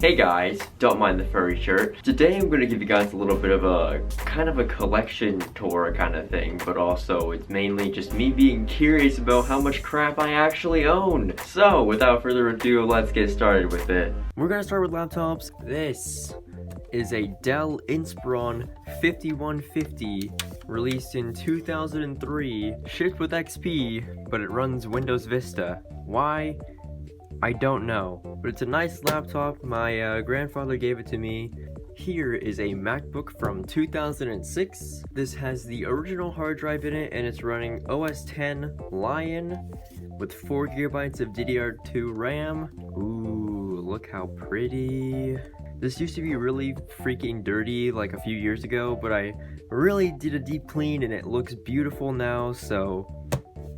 Hey guys, don't mind the furry shirt. Today I'm going to give you guys a little bit of a kind of a collection tour kind of thing, but also it's mainly just me being curious about how much crap I actually own. So without further ado, let's get started with it. We're going to start with laptops. This is a Dell Inspiron 5150 released in 2003, shipped with XP, but it runs Windows Vista. Why? I don't know, but it's a nice laptop. My grandfather gave it to me. Here is a MacBook from 2006. This has the original hard drive in it, and it's running OS X Lion with 4 GB of DDR2 RAM. Ooh, look how pretty. This used to be really freaking dirty like a few years ago, but I really did a deep clean and it looks beautiful now. So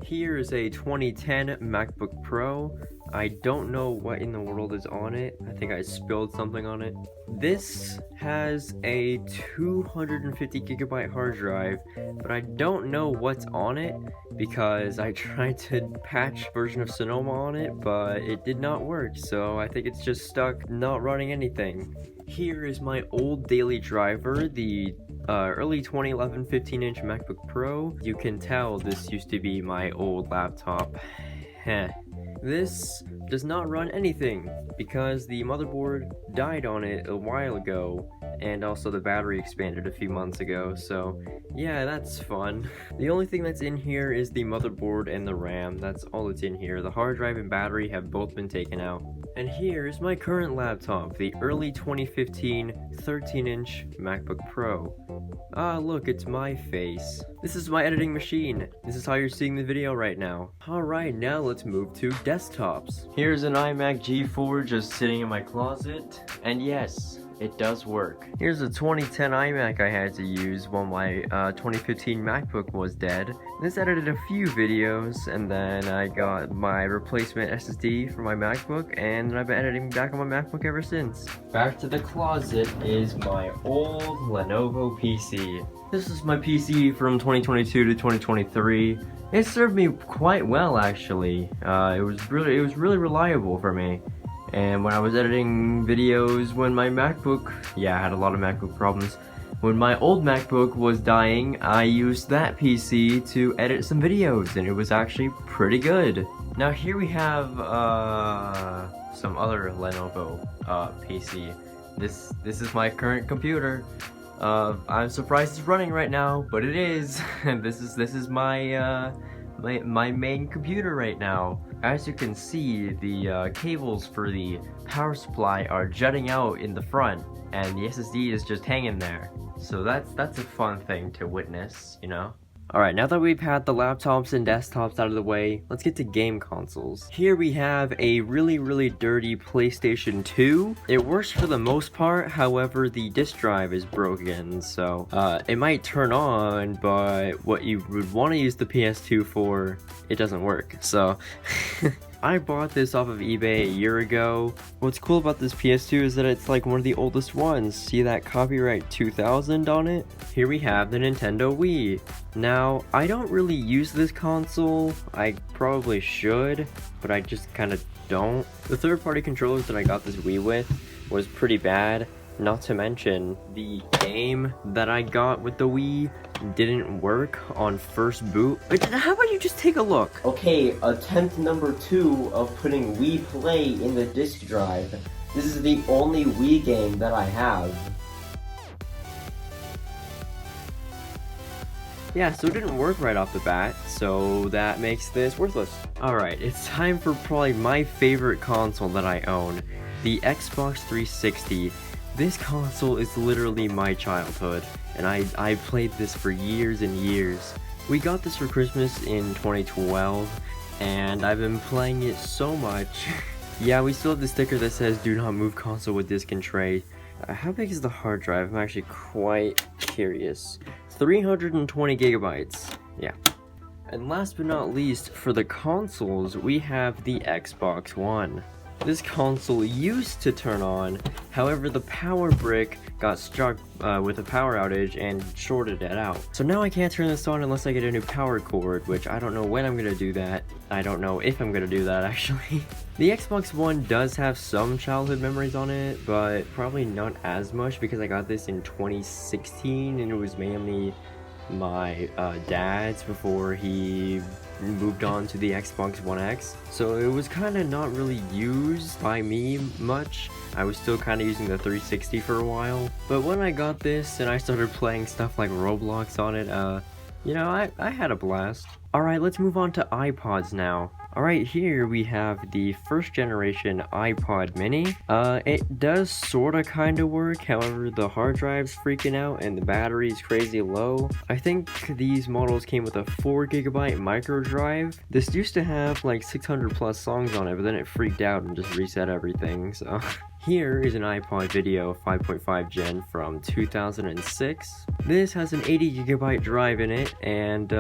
here is a 2010 MacBook Pro. I don't know what in the world is on it. I think I spilled something on it. This has a 250 GB hard drive, but I don't know what's on it because I tried to patch version of Sonoma on it, but it did not work. So I think it's just stuck, not running anything. Here is my old daily driver, the early 2011 15-inch MacBook Pro. You can tell this used to be my old laptop. Heh. This does not run anything because the motherboard died on it a while ago, and also the battery expanded a few months ago, so yeah, that's fun. The only thing that's in here is the motherboard and the RAM. That's all that's in here. The hard drive and battery have both been taken out. And here's my current laptop, the early 2015 13-inch MacBook Pro. Ah, look, it's my face. This is my editing machine. This is how you're seeing the video right now. Alright, now let's move to desktops. Here's an iMac G4 just sitting in my closet, and yes, it does work. Here's a 2010 iMac I had to use while my 2015 MacBook was dead. This edited a few videos, and then I got my replacement SSD for my MacBook, and I've been editing back on my MacBook ever since. Back to the closet is my old Lenovo PC. This is my PC from 2022 to 2023. It served me quite well, actually. It was really reliable for me. And when I was editing videos when my MacBook, I had a lot of MacBook problems. When my old MacBook was dying, I used that PC to edit some videos, and it was actually pretty good. Now here we have some other Lenovo PC. This is my current computer. I'm surprised it's running right now, but it is. This is my my main computer right now. As you can see, the cables for the power supply are jutting out in the front, and the SSD is just hanging there. So that's a fun thing to witness, you know? Alright, now that we've had the laptops and desktops out of the way, let's get to game consoles. Here we have a really dirty PlayStation 2. It works for the most part, however the disk drive is broken, so it might turn on, but what you would want to use the PS2 for, it doesn't work, so... I bought this off of eBay a year ago. What's cool about this PS2 is that it's like one of the oldest ones. See that copyright 2000 on it? Here we have the Nintendo Wii. Now, I don't really use this console. I probably should, but I just kind of don't. The third-party controllers that I got this Wii with was pretty bad. Not to mention, the game that I got with the Wii didn't work on first boot. How about you just take a look? Okay, attempt number 2 of putting Wii Play in the disk drive. This is the only Wii game that I have. Yeah, so it didn't work right off the bat, so that makes this worthless. Alright, it's time for probably my favorite console that I own, the Xbox 360. This console is literally my childhood, and I played this for years and years. We got this for Christmas in 2012, and I've been playing it so much. Yeah, we still have the sticker that says do not move console with disk and tray. How big is the hard drive? I'm actually quite curious. 320 gigabytes. Yeah. And last but not least, for the consoles, we have the Xbox One. This console used to turn on, however the power brick got struck with a power outage and shorted it out. So now I can't turn this on unless I get a new power cord, which I don't know when I'm gonna do that. I don't know if I'm gonna do that actually. The Xbox One does have some childhood memories on it, but probably not as much because I got this in 2016 and it was mainly my dad's before he moved on to the Xbox One X. So it was kind of not really used by me much. I was still kind of using the 360 for a while. But when I got this and I started playing stuff like Roblox on it, you know, I had a blast. Alright, let's move on to iPods now. Alright, here we have the first generation iPod mini. It does sorta kinda work, however the hard drive's freaking out and the battery's crazy low. I think these models came with a 4GB micro drive. This used to have like 600 plus songs on it, but then it freaked out and just reset everything, so... Here is an iPod Video 5.5 Gen from 2006. This has an 80GB drive in it, and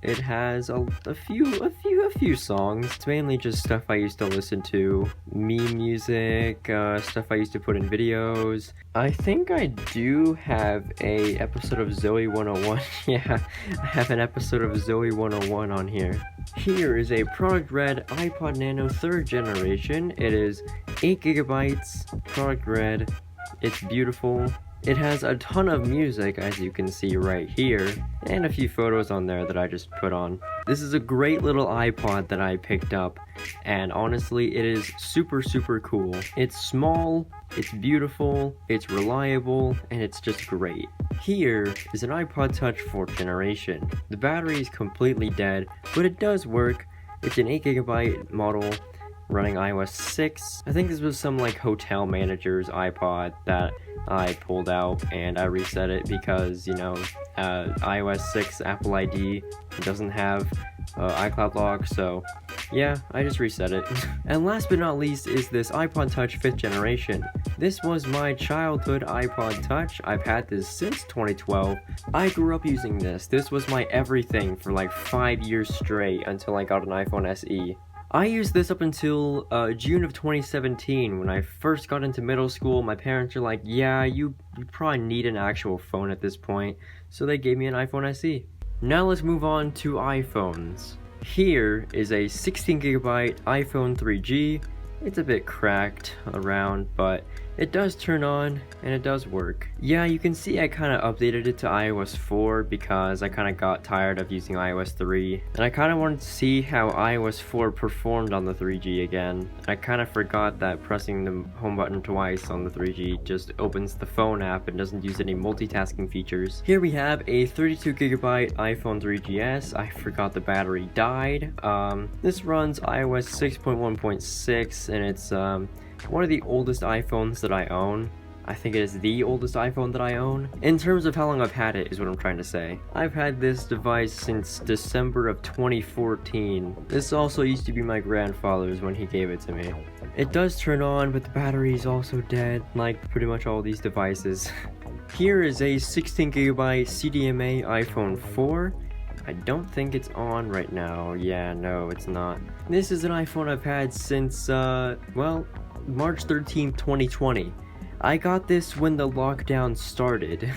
it has a few songs. It's mainly just stuff I used to listen to, meme music, stuff I used to put in videos. I think I do have a episode of Zoe 101. Yeah, I have an episode of Zoe 101 on here. Here is a product red iPod Nano 3rd generation. It is 8GB, product red, it's beautiful. It has a ton of music, as you can see right here, and a few photos on there that I just put on. This is a great little iPod that I picked up, and honestly, it is super cool. It's small, it's beautiful, it's reliable, and it's just great. Here is an iPod Touch 4th generation. The battery is completely dead, but it does work. It's an 8GB model, running iOS 6. I think this was some like hotel manager's iPod that I pulled out and I reset it because, you know, iOS 6 Apple ID doesn't have iCloud lock, so yeah, I just reset it. And last but not least is this iPod Touch 5th generation. This was my childhood iPod Touch. I've had this since 2012. I grew up using this. This was my everything for like 5 years straight until I got an iPhone SE. I used this up until June of 2017. When I first got into middle school, my parents were like, yeah, you probably need an actual phone at this point, so they gave me an iPhone SE. Now let's move on to iPhones. Here is a 16GB iPhone 3G. It's a bit cracked around, but it does turn on and it does work. Yeah, you can see I kind of updated it to iOS 4 because I kind of got tired of using iOS 3, and I kind of wanted to see how iOS 4 performed on the 3G again. I kind of forgot that pressing the home button twice on the 3G just opens the phone app and doesn't use any multitasking features. Here we have a 32GB iPhone 3GS. I forgot the battery died. This runs iOS 6.1.6 and it's one of the oldest iPhones that I own. I think it is the oldest iPhone that I own. In terms of how long I've had it is what I'm trying to say. I've had this device since December of 2014. This also used to be my grandfather's when he gave it to me. It does turn on, but the battery is also dead, like pretty much all these devices. Here is a 16GB CDMA iPhone 4. I don't think it's on right now. Yeah, no, it's not. This is an iPhone I've had since, well, March 13th, 2020. I got this when the lockdown started,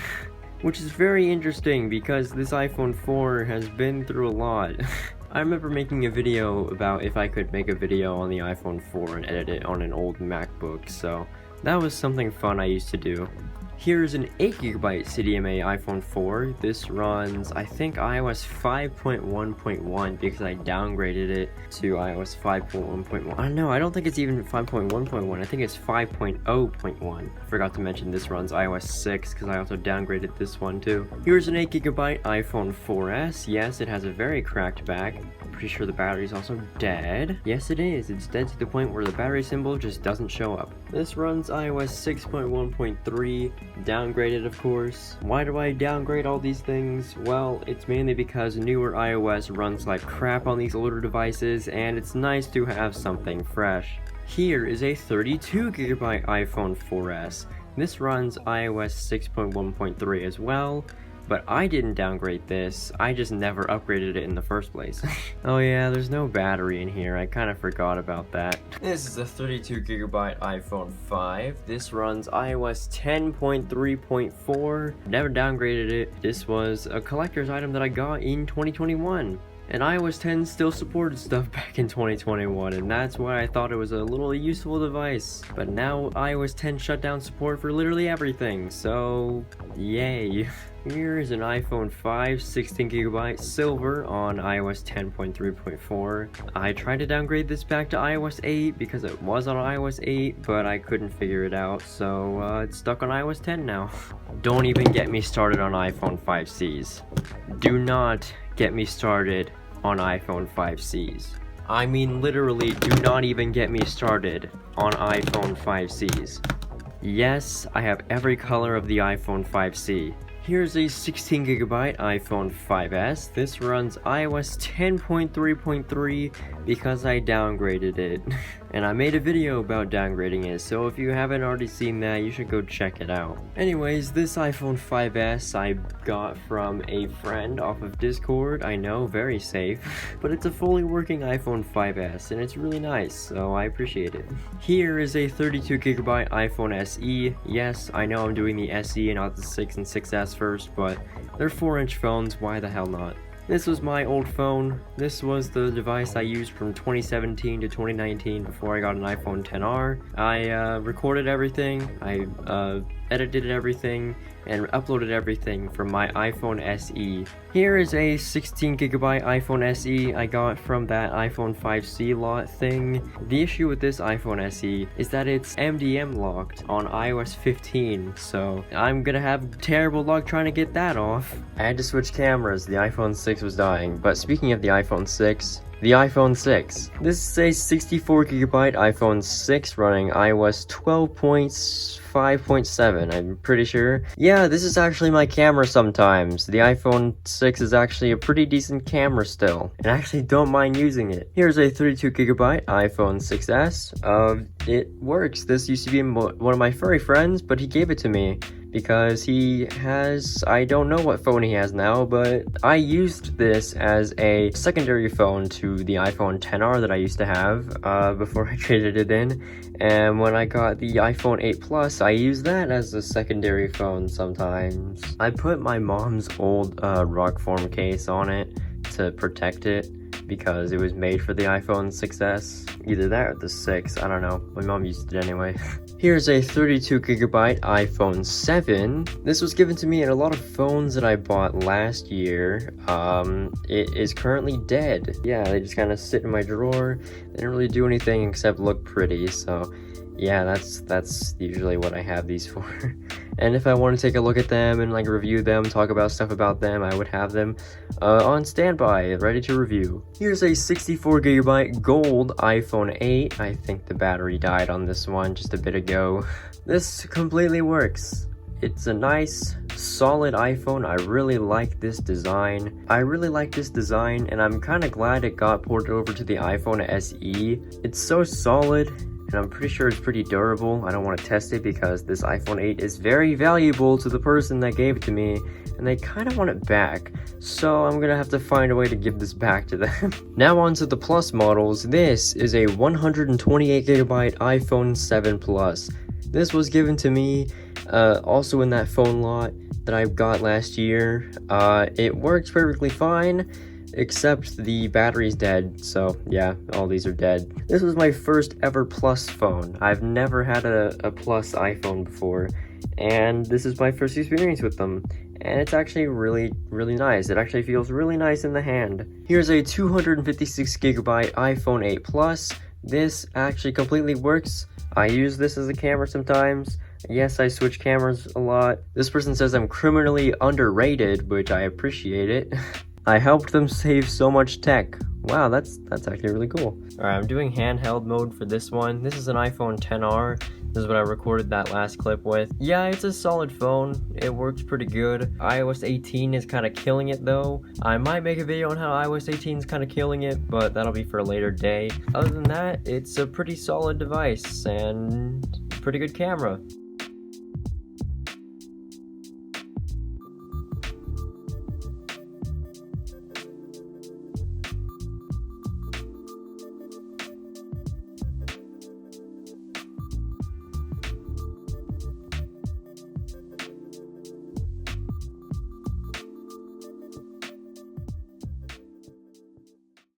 which is very interesting because this iPhone 4 has been through a lot. I remember making a video about if I could make a video on the iPhone 4 and edit it on an old MacBook, so that was something fun I used to do. Here is an 8GB CDMA iPhone 4. This runs, I think, iOS 5.1.1 because I downgraded it to iOS 5.1.1. I don't know, I don't think it's even 5.1.1. I think it's 5.0.1. I forgot to mention this runs iOS 6 because I also downgraded this one too. Here's an 8GB iPhone 4S. Yes, it has a very cracked back. Pretty sure the battery is also dead. Yes, it is. It's dead to the point where the battery symbol just doesn't show up. This runs iOS 6.1.3, downgraded of course. Why do I downgrade all these things? Well, it's mainly because newer iOS runs like crap on these older devices, and it's nice to have something fresh. Here is a 32GB iPhone 4S. This runs iOS 6.1.3 as well. But I didn't downgrade this, I just never upgraded it in the first place. Oh yeah, there's no battery in here, I kind of forgot about that. This is a 32GB iPhone 5. This runs iOS 10.3.4. Never downgraded it. This was a collector's item that I got in 2021. And iOS 10 still supported stuff back in 2021, and that's why I thought it was a little useful device. But now iOS 10 shut down support for literally everything, so yay. Here is an iPhone 5 16GB silver on iOS 10.3.4. I tried to downgrade this back to iOS 8 because it was on iOS 8, but I couldn't figure it out, so it's stuck on iOS 10 now. Don't even get me started on iPhone 5Cs. Do not get me started on iPhone 5Cs. I mean literally, do not even get me started on iPhone 5Cs. Yes, I have every color of the iPhone 5C. Here's a 16GB iPhone 5S. This runs iOS 10.3.3 because I downgraded it. And I made a video about downgrading it, so if you haven't already seen that, you should go check it out. Anyways, this iPhone 5S I got from a friend off of Discord. I know, very safe. But it's a fully working iPhone 5S, and it's really nice, so I appreciate it. Here is a 32GB iPhone SE. Yes, I know I'm doing the SE and not the 6 and 6S first, but they're 4-inch phones, why the hell not? This was my old phone. This was the device I used from 2017 to 2019 before I got an iPhone XR. I recorded everything, I edited everything, and uploaded everything from my iPhone SE. Here is a 16GB iPhone SE I got from that iPhone 5C lot thing. The issue with this iPhone SE is that it's MDM locked on iOS 15, so I'm gonna have terrible luck trying to get that off. I had to switch cameras, the iPhone 6 was dying. But speaking of the iPhone 6, the iPhone 6. This is a 64GB iPhone 6 running iOS 12.5.7, I'm pretty sure. Yeah, this is actually my camera sometimes. The iPhone 6 is actually a pretty decent camera still, and I actually don't mind using it. Here's a 32GB iPhone 6S. It works. This used to be one of my furry friends, but he gave it to me because he has, I don't know what phone he has now, but I used this as a secondary phone to the iPhone XR that I used to have before I traded it in. And when I got the iPhone 8 Plus, I used that as a secondary phone sometimes. I put my mom's old rock form case on it to protect it because it was made for the iPhone 6S. Either that or the 6, I don't know. My mom used it anyway. Here's a 32GB iPhone 7. This was given to me in a lot of phones that I bought last year. It is currently dead. Yeah, they just kind of sit in my drawer. They didn't really do anything except look pretty, so yeah, that's usually what I have these for. And if I want to take a look at them and like review them, talk about stuff about them, I would have them on standby, ready to review. Here's a 64GB gold iPhone 8. I think the battery died on this one just a bit ago. This completely works. It's a nice, solid iPhone. I really like this design. And I'm kind of glad it got ported over to the iPhone SE. It's so solid, and I'm pretty sure it's pretty durable. I don't want to test it because this iPhone 8 is very valuable to the person that gave it to me, and they kind of want it back, so I'm gonna have to find a way to give this back to them. Now on to the Plus models. This is a 128GB iPhone 7 Plus. This was given to me also in that phone lot that I got last year. It works perfectly fine, except the battery's dead, so yeah, all these are dead. This was my first ever Plus phone. I've never had a Plus iPhone before, and this is my first experience with them. And it's actually really, really nice. It actually feels really nice in the hand. Here's a 256GB iPhone 8 Plus. This actually completely works. I use this as a camera sometimes. Yes, I switch cameras a lot. This person says I'm criminally underrated, which I appreciate it. I helped them save so much tech. Wow, that's actually really cool. Alright, I'm doing handheld mode for this one. This is an iPhone XR. This is what I recorded that last clip with. Yeah, it's a solid phone. It works pretty good. iOS 18 is kind of killing it though. I might make a video on how iOS 18 is kind of killing it, but that'll be for a later day. Other than that, it's a pretty solid device and pretty good camera.